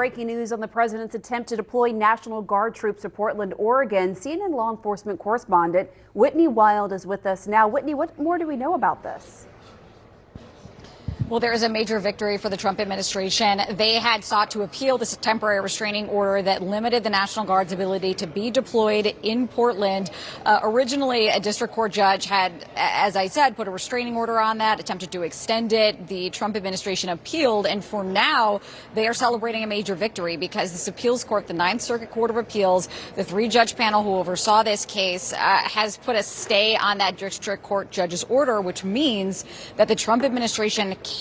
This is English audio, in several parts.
breaking news on the president's attempt to deploy National Guard troops to Portland, Oregon. CNN law enforcement correspondent Whitney Wild is with us now. Whitney, what more do we know about this? Well, there is a major victory for the Trump administration. They had sought to appeal this temporary restraining order that limited the National Guard's ability to be deployed in Portland. Originally, a district court judge had, as I said, put a restraining order on that, attempted to extend it. The Trump administration appealed, and for now, they are celebrating a major victory because this appeals court, the Ninth Circuit Court of Appeals, the three-judge panel who oversaw this case, has put a stay on that district court judge's order, which means that the Trump administration can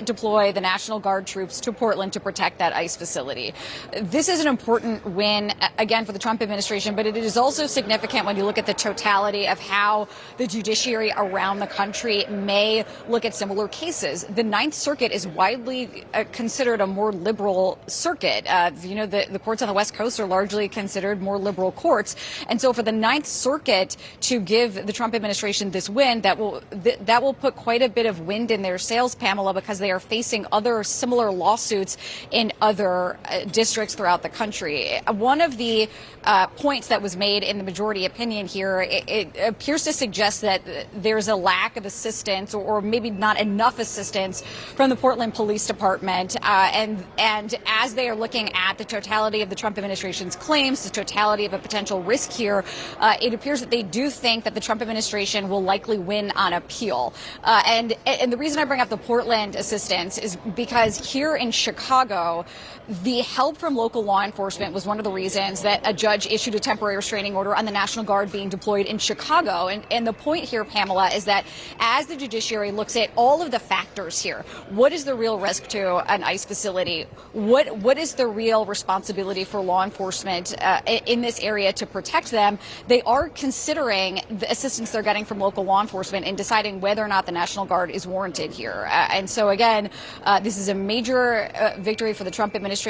deploy the National Guard troops to Portland to protect that ICE facility. This is an important win, again, for the Trump administration, but it is also significant when you look at the totality of how the judiciary around the country may look at similar cases. The Ninth Circuit is widely considered a more liberal circuit. The courts on the West Coast are largely considered more liberal courts. And so for the Ninth Circuit to give the Trump administration this win, that will put quite a bit of wind in their sails, Pamela, because they are facing other similar lawsuits in other districts throughout the country. One of the points that was made in the majority opinion here, it appears to suggest that there's a lack of assistance or maybe not enough assistance from the Portland Police Department. And as they are looking at the totality of the Trump administration's claims, the totality of a potential risk here, it appears that they do think that the Trump administration will likely win on appeal. And the reason I bring up the Portland assistance is because here in Chicago, the help from local law enforcement was one of the reasons that a judge issued a temporary restraining order on the National Guard being deployed in Chicago. And the point here, Pamela, is that as the judiciary looks at all of the factors here, what is the real risk to an ICE facility? What is the real responsibility for law enforcement in this area to protect them? They are considering the assistance they're getting from local law enforcement in deciding whether or not the National Guard is warranted here. And so, again, this is a major victory for the Trump administration.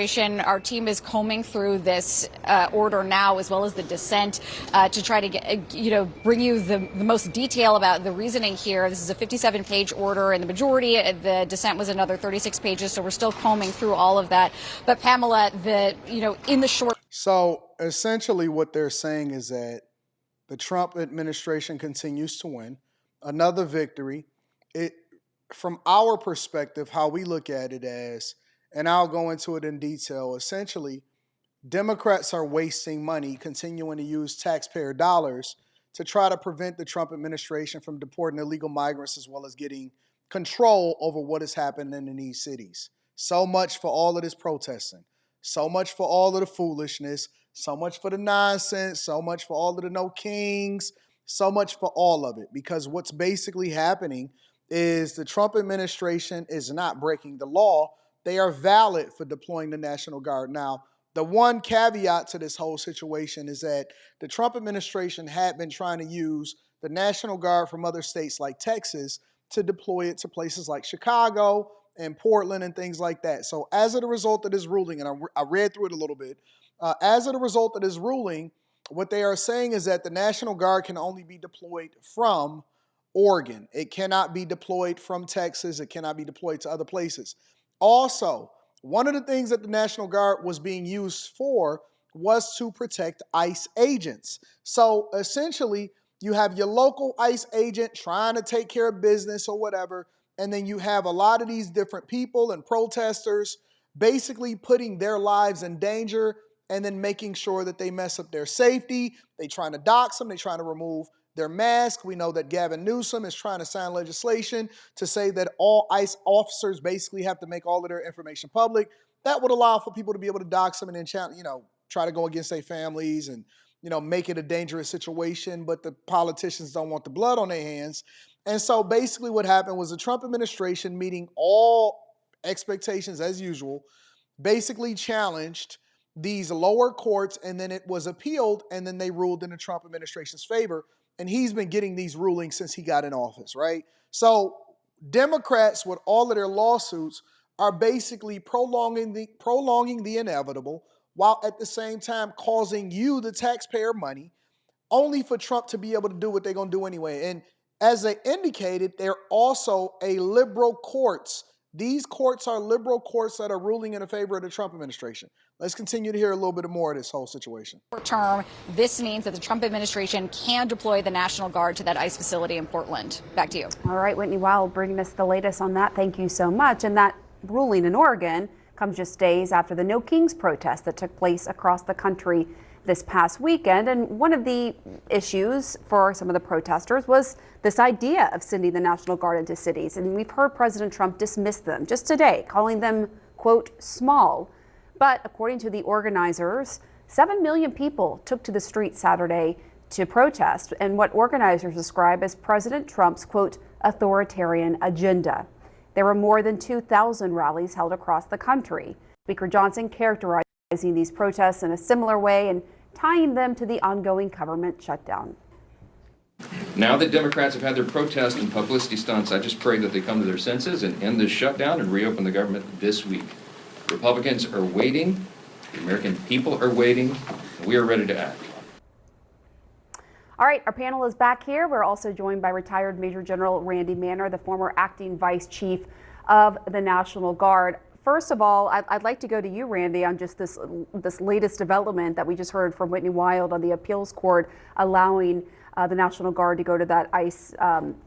Our team is combing through this order now, as well as the dissent, to try to get, bring you the most detail about the reasoning here. This is a 57-page order in the majority. The dissent was another 36 pages, so we're still combing through all of that. But Pamela, in the short. So essentially, what they're saying is that the Trump administration continues to win. Another victory. From our perspective, how we look at it as, and I'll go into it in detail, essentially, Democrats are wasting money, continuing to use taxpayer dollars to try to prevent the Trump administration from deporting illegal migrants as well as getting control over what is happening in these cities. So much for all of this protesting, so much for all of the foolishness, so much for the nonsense, so much for all of the no kings, so much for all of it. Because what's basically happening is the Trump administration is not breaking the law. They are valid for deploying the National Guard. Now, the one caveat to this whole situation is that the Trump administration had been trying to use the National Guard from other states like Texas to deploy it to places like Chicago and Portland and things like that. So as a result of this ruling, and I read through it a little bit, as a result of this ruling, what they are saying is that the National Guard can only be deployed from Oregon. It cannot be deployed from Texas. It cannot be deployed to other places. Also, one of the things that the National Guard was being used for was to protect ICE agents. So essentially, you have your local ICE agent trying to take care of business or whatever, and then you have a lot of these different people and protesters basically putting their lives in danger and then making sure that they mess up their safety. They trying to dox them. They trying to remove their mask. We know that Gavin Newsom is trying to sign legislation to say that all ICE officers basically have to make all of their information public. That would allow for people to be able to dox them and then try to go against their families and make it a dangerous situation. But the politicians don't want the blood on their hands. And so basically what happened was the Trump administration, meeting all expectations as usual, basically challenged these lower courts, and then it was appealed, and then they ruled in the Trump administration's favor. And he's been getting these rulings since he got in office, right? So Democrats, with all of their lawsuits, are basically prolonging the inevitable, while at the same time causing you, the taxpayer, money, only for Trump to be able to do what they're going to do anyway. And as they indicated, they're also a liberal courts These courts are liberal courts that are ruling in favor of the Trump administration. Let's continue to hear a little bit more of this whole situation. Short term, this means that the Trump administration can deploy the National Guard to that ICE facility in Portland. Back to you. All right, Whitney Wild bringing us the latest on that. Thank you so much. And that ruling in Oregon comes just days after the No Kings protest that took place across the country this past weekend. And one of the issues for some of the protesters was this idea of sending the National Guard into cities. And we've heard President Trump dismiss them just today, calling them, quote, small. But according to the organizers, 7 million people took to the streets Saturday to protest and what organizers describe as President Trump's, quote, authoritarian agenda. There were more than 2,000 rallies held across the country. Speaker Johnson characterizing these protests in a similar way and tying them to the ongoing government shutdown. Now that Democrats have had their protest and publicity stunts, I just pray that they come to their senses and end this shutdown and reopen the government this week. Republicans are waiting, the American people are waiting, and we are ready to act. All right, our panel is back here. We're also joined by retired Major General Randy Manner, the former acting vice chief of the National Guard. First of all, I'd like to go to you, Randy, on just this latest development that we just heard from Whitney Wild on the appeals court allowing the National Guard to go to that ICE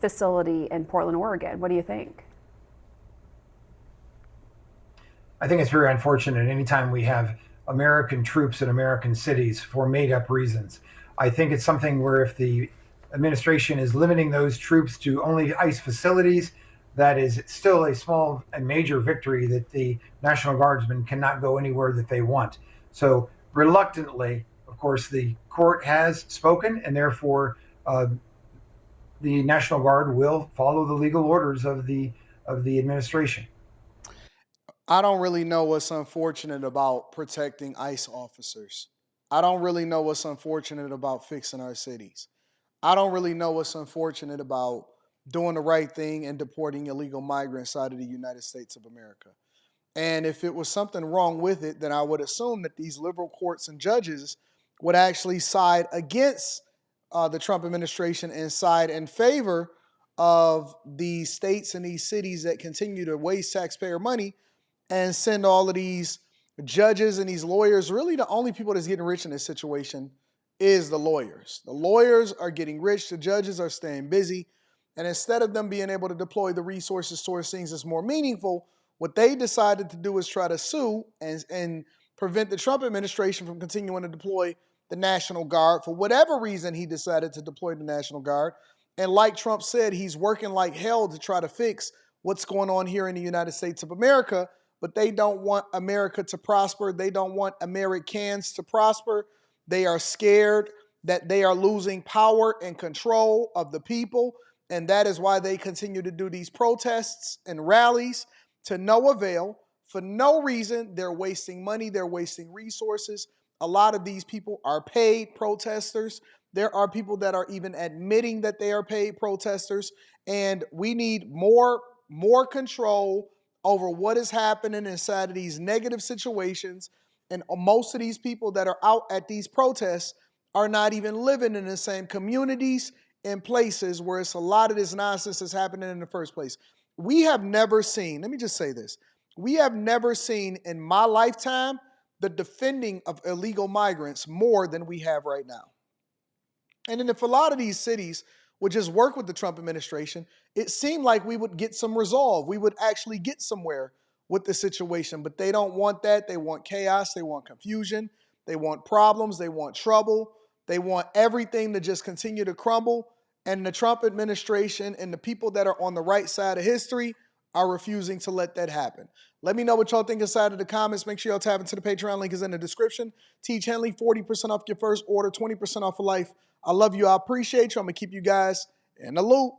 facility in Portland, Oregon. What do you think? I think it's very unfortunate anytime we have American troops in American cities for made-up reasons. I think it's something where if the administration is limiting those troops to only ICE facilities, that is still a small and major victory that the National Guardsmen cannot go anywhere that they want. So reluctantly, of course, the court has spoken, and therefore the National Guard will follow the legal orders of the administration. I don't really know what's unfortunate about protecting ICE officers. I don't really know what's unfortunate about fixing our cities. I don't really know what's unfortunate about doing the right thing and deporting illegal migrants out of the United States of America. And if it was something wrong with it, then I would assume that these liberal courts and judges would actually side against the Trump administration and side in favor of these states and these cities that continue to waste taxpayer money and send all of these judges and these lawyers. Really, the only people that's getting rich in this situation is the lawyers. The lawyers are getting rich. The judges are staying busy. And instead of them being able to deploy the resources towards things that's more meaningful, what they decided to do is try to sue and prevent the Trump administration from continuing to deploy the National Guard. For whatever reason, he decided to deploy the National Guard. And like Trump said, he's working like hell to try to fix what's going on here in the United States of America. But they don't want America to prosper. They don't want Americans to prosper. They are scared that they are losing power and control of the people. And that is why they continue to do these protests and rallies to no avail. For no reason, they're wasting money. They're wasting resources. A lot of these people are paid protesters. There are people that are even admitting that they are paid protesters. And we need more control over what is happening inside of these negative situations. And most of these people that are out at these protests are not even living in the same communities and places where it's a lot of this nonsense is happening in the first place. We have never seen, let me just say this, we have never seen in my lifetime the defending of illegal migrants more than we have right now. And then if a lot of these cities would just work with the Trump administration, it seemed like we would get some resolve. We would actually get somewhere with the situation, but they don't want that. They want chaos. They want confusion. They want problems. They want trouble. They want everything to just continue to crumble. And the Trump administration and the people that are on the right side of history are refusing to let that happen. Let me know what y'all think inside of the comments. Make sure y'all tap into the Patreon. Link is in the description. Teach Henley, 40% off your first order, 20% off for life. I love you. I appreciate you. I'm going to keep you guys in the loop.